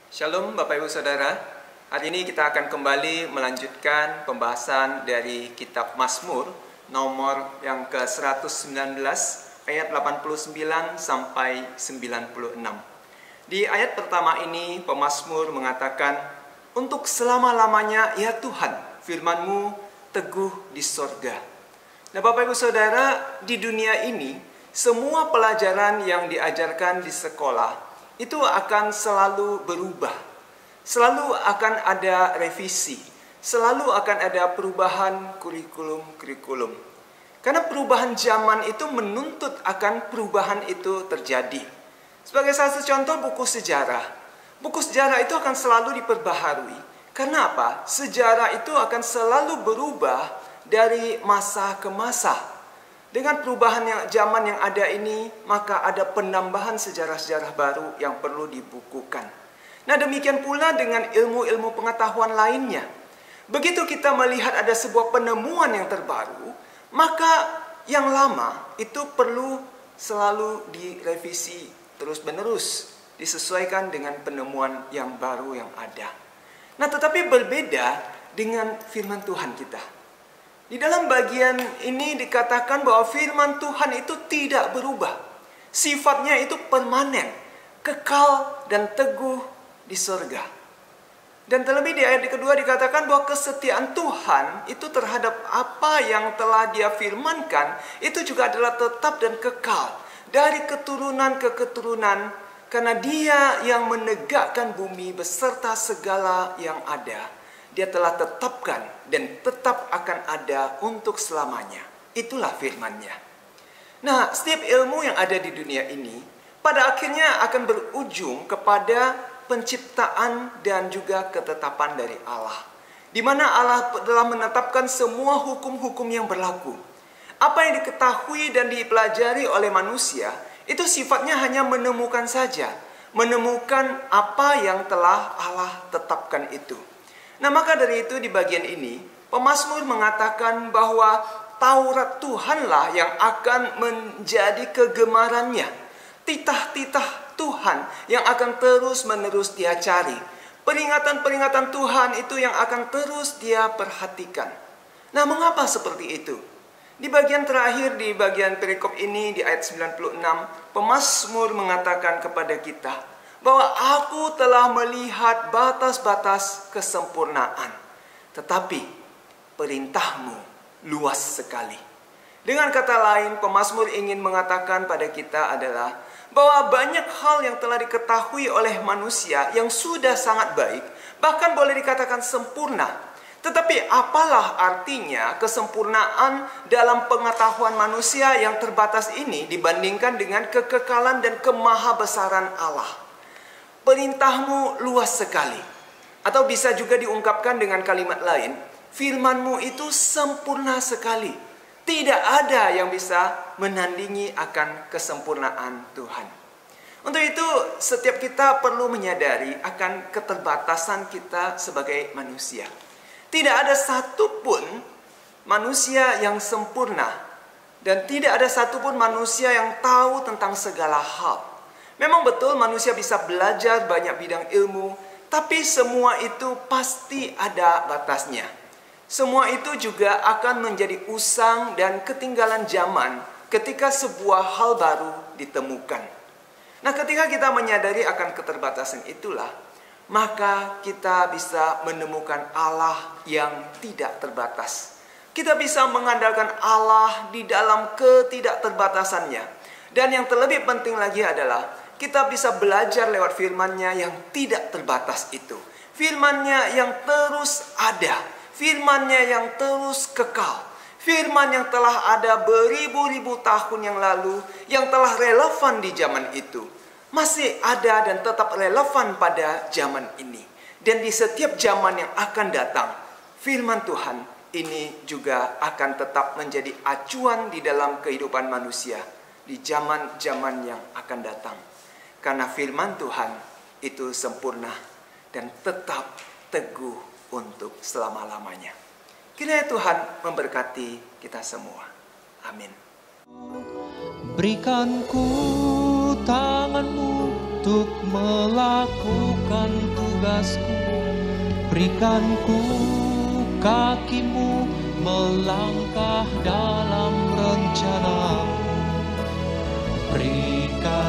Shalom Bapak Ibu Saudara. Hari ini kita akan kembali melanjutkan pembahasan dari kitab Mazmur nomor yang ke-119 ayat 89 sampai 96. Di ayat pertama ini pemazmur mengatakan, "Untuk selama-lamanya ya Tuhan, firman-Mu teguh di sorga." Nah Bapak Ibu Saudara, di dunia ini semua pelajaran yang diajarkan di sekolah itu akan selalu berubah. Selalu akan ada revisi. Selalu akan ada perubahan kurikulum. Karena perubahan zaman itu menuntut akan perubahan itu terjadi. Sebagai salah satu contoh, buku sejarah. Buku sejarah itu akan selalu diperbaharui. Karena apa? Sejarah itu akan selalu berubah dari masa ke masa. Dengan perubahan zaman yang ada ini, maka ada penambahan sejarah-sejarah baru yang perlu dibukukan. Nah demikian pula dengan ilmu-ilmu pengetahuan lainnya. Begitu kita melihat ada sebuah penemuan yang terbaru, maka yang lama itu perlu selalu direvisi terus-menerus, disesuaikan dengan penemuan yang baru yang ada. Nah tetapi berbeda dengan firman Tuhan kita. Di dalam bagian ini dikatakan bahwa firman Tuhan itu tidak berubah. Sifatnya itu permanen, kekal dan teguh di surga. Dan terlebih di ayat kedua dikatakan bahwa kesetiaan Tuhan itu terhadap apa yang telah Dia firmankan itu juga adalah tetap dan kekal dari keturunan ke keturunan, karena Dia yang menegakkan bumi beserta segala yang ada. Dia telah tetapkan dan tetap akan ada untuk selamanya. Itulah firman-Nya. Nah, setiap ilmu yang ada di dunia ini pada akhirnya akan berujung kepada penciptaan dan juga ketetapan dari Allah. Di mana Allah telah menetapkan semua hukum-hukum yang berlaku. Apa yang diketahui dan dipelajari oleh manusia itu sifatnya hanya menemukan saja. Menemukan apa yang telah Allah tetapkan itu. Nah maka dari itu di bagian ini pemazmur mengatakan bahwa Taurat Tuhanlah yang akan menjadi kegemarannya. Titah-titah Tuhan yang akan terus-menerus dia cari. Peringatan-peringatan Tuhan itu yang akan terus dia perhatikan. Nah mengapa seperti itu? Di bagian terakhir, di bagian perikop ini di ayat 96, pemazmur mengatakan kepada kita bahwa aku telah melihat batas-batas kesempurnaan, tetapi perintah-Mu luas sekali. Dengan kata lain, pemazmur ingin mengatakan pada kita adalah bahwa banyak hal yang telah diketahui oleh manusia yang sudah sangat baik, bahkan boleh dikatakan sempurna. Tetapi apalah artinya kesempurnaan dalam pengetahuan manusia yang terbatas ini dibandingkan dengan kekekalan dan kemahabesaran Allah? Perintah-Mu luas sekali. Atau bisa juga diungkapkan dengan kalimat lain, firman-Mu itu sempurna sekali. Tidak ada yang bisa menandingi akan kesempurnaan Tuhan. Untuk itu setiap kita perlu menyadari akan keterbatasan kita sebagai manusia. Tidak ada satupun manusia yang sempurna. Dan tidak ada satupun manusia yang tahu tentang segala hal. Memang betul manusia bisa belajar banyak bidang ilmu, tapi semua itu pasti ada batasnya. Semua itu juga akan menjadi usang dan ketinggalan zaman ketika sebuah hal baru ditemukan. Nah, ketika kita menyadari akan keterbatasan itulah, maka kita bisa menemukan Allah yang tidak terbatas. Kita bisa mengandalkan Allah di dalam ketidakterbatasannya. Dan yang terlebih penting lagi adalah kita bisa belajar lewat firman-Nya yang tidak terbatas itu. Firman-Nya yang terus ada. Firman-Nya yang terus kekal. Firman yang telah ada beribu-ribu tahun yang lalu, yang telah relevan di zaman itu. Masih ada dan tetap relevan pada zaman ini. Dan di setiap zaman yang akan datang, firman Tuhan ini juga akan tetap menjadi acuan di dalam kehidupan manusia di zaman-zaman yang akan datang. Karena firman Tuhan itu sempurna dan tetap teguh untuk selama-lamanya. Kiranya Tuhan memberkati kita semua. Amin. Berikan ku tangan-Mu untuk melakukan tugasku. Berikan ku kakimu melangkah dalam rencanamu. Berikan